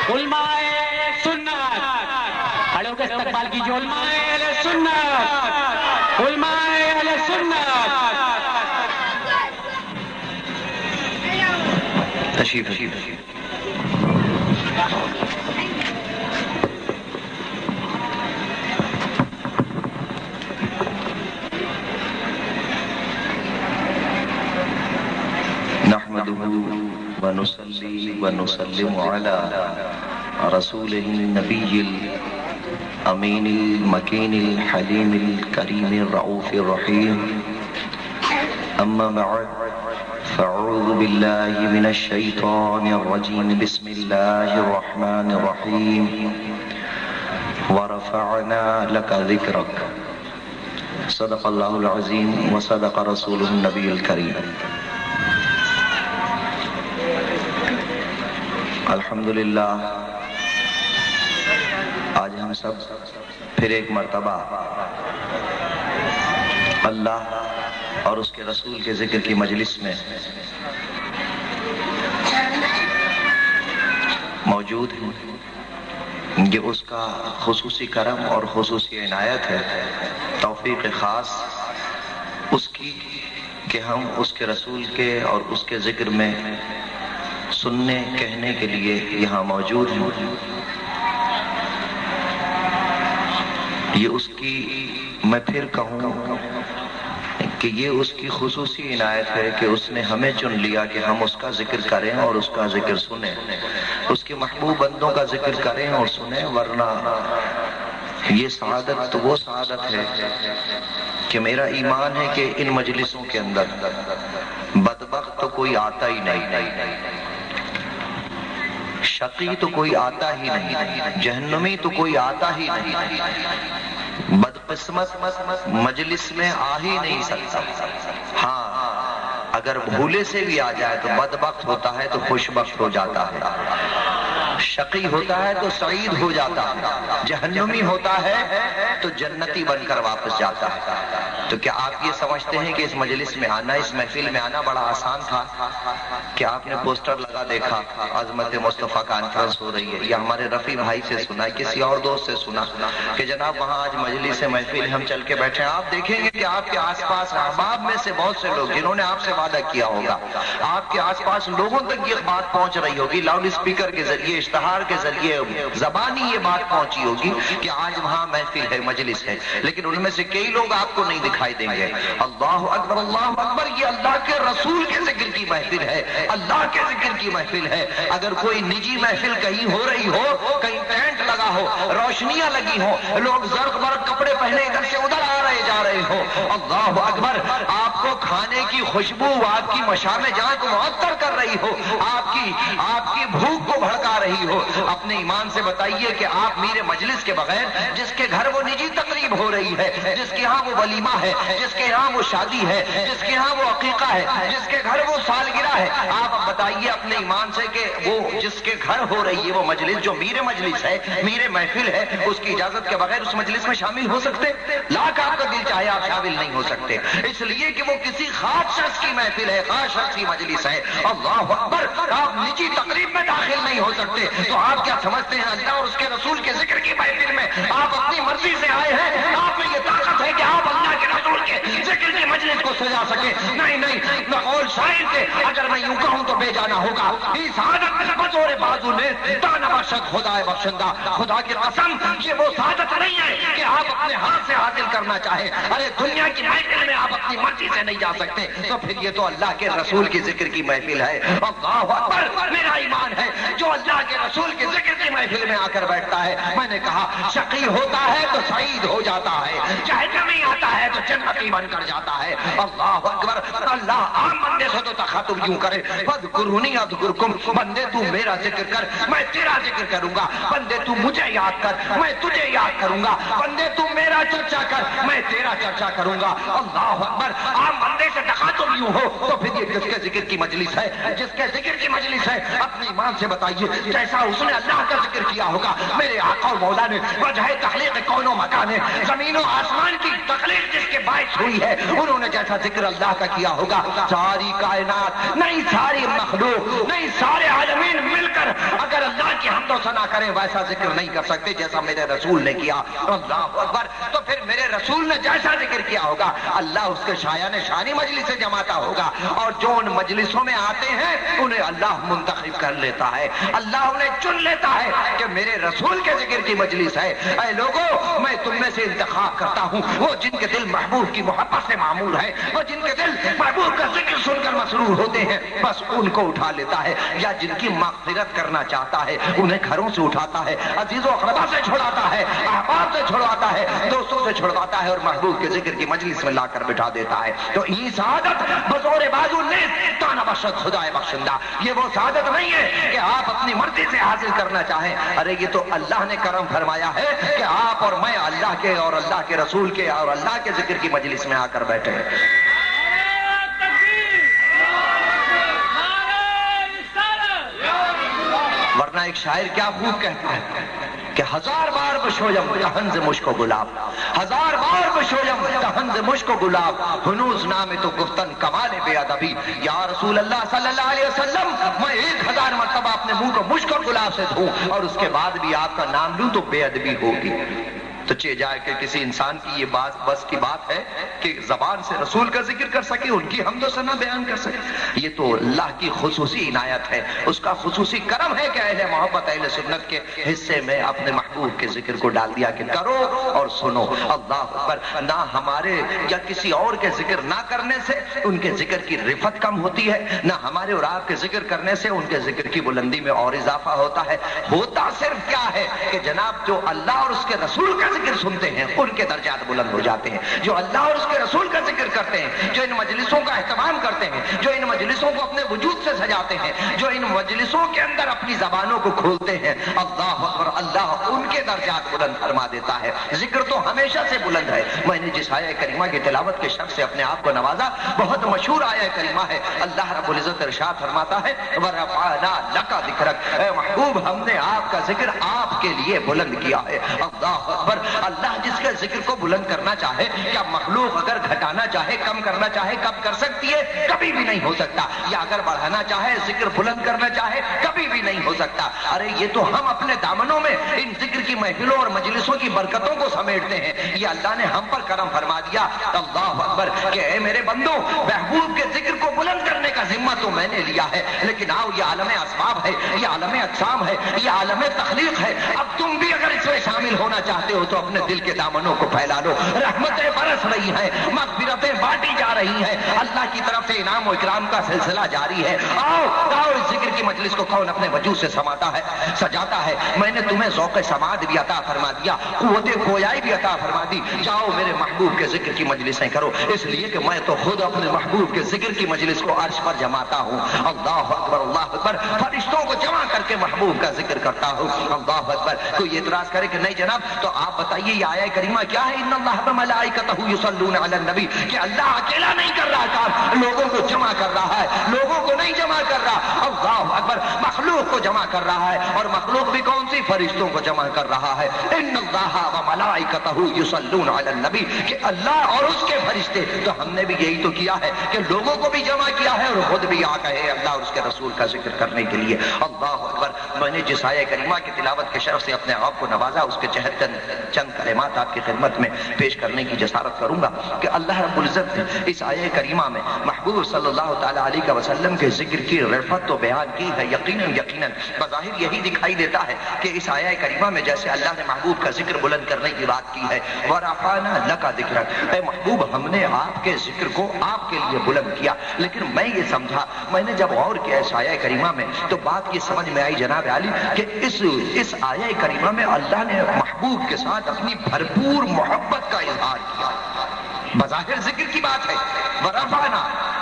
علماء سنت کھڑے ہو کے استقبال کیجیے. علماء اہل سنت، علماء اہل سنت تشریف نحمده ونصلي ونسلم على رسوله النبي الأمين المكين الحليم الكريم الرؤوف الرحيم. أما بعد فأعوذ بالله من الشيطان الرجيم. بسم الله الرحمن الرحيم. ورفعنا لك ذكرك. صدق الله العظيم وصدق رسوله النبي الكريم. الحمدللہ آج ہم سب پھر ایک مرتبہ اللہ اور اس کے رسول کے ذکر کی مجلس میں موجود ہیں. یہ اس کا خصوصی کرم اور خصوصی عنایت ہے، توفیق خاص اس کی کہ ہم اس کے رسول کے اور اس کے ذکر میں سننے کہنے کے لیے یہاں موجود ہیں. یہ اس کی میں پھر کہوں کہ یہ اس کی خصوصی عنایت ہے کہ اس نے ہمیں چن لیا کہ ہم اس کا ذکر کریں اور اس کا ذکر سنیں، اس کے محبوب بندوں کا ذکر کریں اور سنیں. ورنہ یہ سعادت تو وہ سعادت ہے کہ میرا ایمان ہے کہ ان مجلسوں کے اندر بدبخت تو کوئی آتا ہی نہیں، شقی تو کوئی آتا ہی نہیں، جہنمی تو کوئی آتا ہی نہیں، بدقسمت مجلس میں آ ہی نہیں سکتا. ہاں اگر بھولے سے بھی آ جائے تو بدبخت ہوتا ہے تو خوشبخت ہو جاتا ہے، شقی ہوتا ہے تو سعید ہو جاتا ہے، جہنمی ہوتا ہے تو جنتی بن کر واپس جاتا ہے. تو کیا آپ یہ سمجھتے ہیں کہ اس مجلس میں آنا، اس محفل میں آنا بڑا آسان تھا؟ کہ آپ نے پوسٹر لگا دیکھا عظمت مصطفیٰ کانفرنس ہو رہی ہے، یا ہمارے رفیع بھائی سے سنا، کسی اور دوست سے سنا کہ جناب وہاں آج مجلس محفل ہم چل کے بیٹھے ہیں. آپ دیکھیں گے کہ آپ کے آس پاس احباب میں سے بہت سے لوگ جنہوں نے آپ سے وعدہ کیا ہوگا، آپ کے آس پاس لوگوں تک یہ بات پہنچ رہی ہوگی، لاؤڈ اسپیکر کے ذریعے، اشتہار کے ذریعے، زبانی یہ بات پہنچی ہوگی کہ آج وہاں محفل ہے، مجلس ہے. لیکن ان میں سے کئی لوگ آپ کو نہیں دکھائی دیں گے. اللہ اکبر، اللہ اکبر، یہ اللہ کے رسول کے ذکر کی محفل ہے، اللہ کے ذکر کی محفل ہے. اگر کوئی نجی محفل کہیں ہو رہی ہو، کہیں ٹینٹ لگا ہو، روشنیاں لگی ہو، لوگ زرق برق کپڑے پہنے ادھر سے ادھر آ رہے جا رہے ہو، اللہ اکبر، آپ کو کھانے کی خوشبو آپ کی مشام جان کو معطر کر رہی ہو، آپ کی بھوک کو بھڑکا رہی ہو، اپنے ایمان سے بتائیے کہ آپ میرے مجلس کے بغیر جس کے گھر وہ نجی تقریب ہو رہی ہے، جس کے ہاں وہ ولیمہ ہے، جس کے ہاں وہ شادی ہے، جس کے ہاں وہ عقیقہ ہے، جس کے گھر وہ سالگرہ ہے، آپ بتائیے اپنے ایمان سے کہ وہ جس کے گھر ہو رہی ہے وہ مجلس جو میرے مجلس ہے، میرے محفل ہے، اس کی اجازت کے بغیر اس مجلس میں شامل ہو سکتے؟ لاکھ آپ کا دل چاہے آپ شامل نہیں ہو سکتے، اس لیے کہ وہ کسی خاص شخص کی محفل ہے، خاص شخص کی مجلس ہے. اللہ اکبر، آپ نجی تقریب میں داخل نہیں ہو سکتے. تو آپ کیا سمجھتے ہیں اللہ اور اس کے رسول کے ذکر کی محفل میں آپ اپنی مرضی سے آئے ہیں؟ آپ میں یہ طاقت ہے کہ آپ اللہ کے رسول کے ذکر کی مجلس کو سجا سکے؟ نہیں نہیں، بقول شاعر کے اگر میں یوں کہوں تو بے جانا ہوگا. اس عادت بطور بازو نے دانا بخشد خدا بخشندہ. خدا کی قسم یہ وہ سعادت نہیں ہے کہ آپ اپنے ہاتھ سے حاصل کرنا چاہیں. ارے دنیا کی محفل میں آپ اپنی مرضی سے نہیں جا سکتے، تو پھر یہ تو اللہ کے رسول کی ذکر کی محفل ہے. اللہ اکبر، میرا ایمان ہے جو اللہ کے رسول کے ذکر کی محفل میں آ کر بیٹھتا ہے، میں نے کہا شقی ہوتا ہے تو سعید ہو جاتا ہے، جہنمی آتا ہے تو جنتی بن کر جاتا ہے. اللہ اکبر، اللہ عام بندے سے تو تخاطب یوں کرے، فاذکرونی اذکرکم، بندے تو میرا ذکر کر میں تیرا ذکر کروں گا، بندے تو مجھے یاد کر میں تجھے یاد کروں گا، بندے تو میرا چرچا کر میں تیرا چرچا کروں گا. اللہ اکبر، عام بندے سے تخاطب یوں ہو تو پھر یہ جس کے ذکر کی مجلس ہے، جس کے ذکر کی مجلس ہے، اپنے ایمان سے بتائیے جیسا اس نے اللہ کا ذکر کیا ہوگا. میرے آقا و مولا نے وجہ تخلیق کون و مکان، زمین و آسمان کی تخلیق جس کے باعث ہوئی ہے، انہوں نے جیسا ذکر اللہ کا کیا ہوگا، ساری کائنات نہیں، ساری مخلوق نہیں، سارے عالمین مل کر اگر اللہ کی حمد و ثنا کریں ویسا ذکر نہیں کر سکتے جیسا میرے رسول نے کیا. اللہ اکبر. تو پھر میرے رسول نے جیسا ذکر کیا ہوگا اللہ اس کے شایان شانی مجلس سے جماتا ہوگا, اور جو ان مجلسوں میں آتے ہیں انہیں اللہ منتخب کر لیتا ہے, اللہ انہیں چن لیتا ہے کہ میرے رسول کے ذکر کی مجلس ہے. اے لوگوں, میں تم میں سے انتخاب کرتا ہوں, وہ جن کے دل محبوب کی محبت سے معمور ہے, وہ جن کے دل محبوب کا ذکر سن کر مسرور ہوتے ہیں, بس ان کو اٹھا لیتا ہے, یا جن کی مغفرت کرنا چاہتا ہے انہیں گھروں سے اٹھاتا ہے, عزیز و اقربا سے چھڑاتا ہے, احباب سے چھڑواتا ہے, دوستوں سے چھڑواتا ہے, اور محبوب کے ذکر کی مجلس میں لا کر بٹھا دیتا ہے. تو یہ سعادت بزور بازو نیز تانا بخشت خدائے بخشندہ, یہ وہ سعادت نہیں ہے کہ آپ اپنی مرضی سے حاصل کرنا چاہیں. ارے یہ تو اللہ نے کرم فرمایا ہے کہ آپ اور میں اللہ کے اور اللہ کے رسول کے اور اللہ کے ذکر کی مجلس میں آ کر بیٹھے ہیں. ورنہ ایک شاعر کیا خوب کہتا ہے کہ ہزار بار بشویم دہن ز مشک و گلاب, ہزار بار بشویم دہن ز مشک و گلاب, ہنوز نام تو گفتن کمال بے ادبی. یا رسول اللہ صلی اللہ علیہ وسلم, میں 1000 مرتبہ اپنے منہ کو مشک اور گلاب سے دھوں اور اس کے بعد بھی آپ کا نام لوں تو بے ادبی ہوگی. تو چہ جائے کہ کسی انسان کی یہ بات بس کی بات ہے کہ زبان سے رسول کا ذکر کر سکے, ان کی حمد و ثنا بیان کر سکے. یہ تو اللہ کی خصوصی عنایت ہے, اس کا خصوصی کرم ہے کہ اہل محبت اہل سنت کے حصے میں اپنے محبوب کے ذکر کو ڈال دیا کہ کرو اور سنو. اللہ اکبر. نہ ہمارے یا کسی اور کے ذکر نہ کرنے سے ان کے ذکر کی رفت کم ہوتی ہے, نہ ہمارے اور آپ کے ذکر کرنے سے ان کے ذکر کی بلندی میں اور اضافہ ہوتا ہے. ہوتا صرف کیا ہے کہ جناب جو اللہ اور اس کے رسول کا ذکر سنتے ہیں ان کے درجات بلند ہو جاتے ہیں, جو اللہ اور اس کے رسول کا ذکر کرتے ہیں, جو ان مجلسوں کا اہتمام کرتے ہیں, جو ان مجلسوں کو اپنے وجود سے سجاتے ہیں, جو ان مجلسوں کے اندر اپنی زبانوں کو کھولتے ہیں, اللہ اکبر, اللہ ان کے درجات بلند فرما دیتا ہے. ذکر تو ہمیشہ سے بلند ہے. میں نے جس آیہ کریمہ کی تلاوت کے شرف سے اپنے آپ کو نوازا, بہت مشہور آیہ کریمہ ہے. اللہ رب العزت ارشاد فرماتا ہے وَرَفَعْنَا لَكَ ذِكْرَكَ, اے محبوب ہم نے آپ کا ذکر آپ کے لیے بلند کیا ہے. اللہ اکبر. اللہ جس کے ذکر کو بلند کرنا چاہے, کیا مخلوق اگر گھٹانا چاہے کم کرنا چاہے کب کر سکتی ہے؟ کبھی بھی نہیں ہو سکتا. یا اگر بڑھانا چاہے ذکر بلند کرنا چاہے کبھی بھی نہیں ہو سکتا. ارے یہ تو ہم اپنے دامنوں میں ان ذکر کی محفلوں اور مجلسوں کی برکتوں کو سمیٹتے ہیں. یہ اللہ نے ہم پر کرم فرما دیا. اللہ اکبر. کہ اے میرے بندو, محبوب کے ذکر کو بلند کرنے کا ذمہ تو میں نے لیا ہے, لیکن آؤ یہ عالم اسباب ہے, یہ عالم اجسام ہے, یہ عالم تخلیق ہے. اب تم بھی اگر اس میں شامل ہونا چاہتے ہو تو اپنے دل کے دامنوں کو پھیلا لو. رحمتیں برس رہی ہیں, مغفرتیں بانٹی جا رہی ہیں, اللہ کی طرف سے انعام و اکرام کا سلسلہ جاری ہے. آؤ آؤ, اس ذکر کی مجلس کو کون اپنے وجود سے سماتا ہے, سجاتا ہے. میں نے تمہیں ذوق سماعت بھی عطا فرما دیا, قوت گویائی بھی عطا فرما دی. جاؤ میرے محبوب کے ذکر کی مجلسیں کرو, اس لیے کہ میں تو خود اپنے محبوب کے ذکر کی مجلس کو عرش پر جماتا ہوں. اللہ اکبر, اللہ اکبر. فرشتوں کو جمع کر کے محبوب کا ذکر کرتا ہوں. اللہ اکبر. کوئی اعتراض کرے کہ نہیں جناب تو آپ بتائیے یہ آیہ کریمہ کیا ہے؟ ان اللہ وملائکتہ یصلون علی النبی, کہ اللہ اکیلا نہیں کر رہا کام, لوگوں کو جمع کر رہا ہے, لوگوں کو نہیں جمع کر رہا. اللہ اکبر. مخلوق کو جمع کر رہا ہے, اور مخلوق بھی کون سی؟ فرشتوں کو جمع کر رہا ہے. ان اللہ وملائکتہ یصلون علی النبی, کہ اللہ اور اس کے فرشتے. تو ہم نے بھی یہی تو کیا ہے کہ لوگوں کو بھی جمع کیا ہے اور خود بھی آ گئے اللہ اور اس کے رسول کا ذکر کرنے کے لیے. اللہ اکبر. میں نے جس آیہ کریمہ کی تلاوت کے شرف سے اپنے آپ کو نوازا, اس کے چہت چند کلمات آپ کی خدمت میں پیش کرنے کی جسارت کروں گا کہ اللہ رب العزت نے اس آیہ کریمہ میں محبوب صلی اللہ تعالی علیہ وسلم کے ذکر کی رفعت تو بیان کی ہے. یقیناً بظاہر یہی دکھائی دیتا ہے کہ اس آیہ کریمہ میں جیسے اللہ نے محبوب کا ذکر بلند کرنے کی بات کی ہے, وَرَفَعْنَا لَكَ ذِكْرَكَ, اے محبوب ہم نے آپ کے ذکر کو آپ کے لیے بلند کیا. لیکن میں یہ سمجھا, میں نے جب غور کیا اس آیہ کریمہ میں تو بات یہ سمجھ میں آئی جناب علی کہ اس آیہ کریمہ میں اللہ نے محبوب کے ساتھ اپنی بھرپور محبت کا اظہار کیا. بظاہر ذکر کی بات ہے, ورفعنا,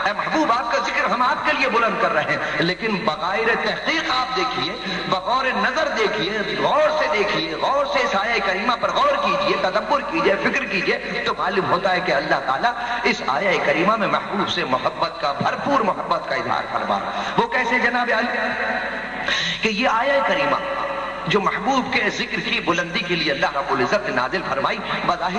اے محبوب آپ کا ذکر ہم آپ کے لیے بلند کر رہے ہیں, لیکن بغیر تحقیق آپ دیکھیے, بغور نظر دیکھیے, غور سے دیکھیے, غور سے اس آیہ کریمہ پر غور کیجیے, تدبر کیجیے, فکر کیجیے, تو معلوم ہوتا ہے کہ اللہ تعالیٰ اس آیہ کریمہ میں محبوب سے محبت کا, بھرپور محبت کا اظہار فرما. وہ کیسے جناب علی؟ کہ یہ آیہ کریمہ جو محبوب کے ذکر کی بلندی کے لیے اللہ رب العزت نے نازل فرمائی, بظاہر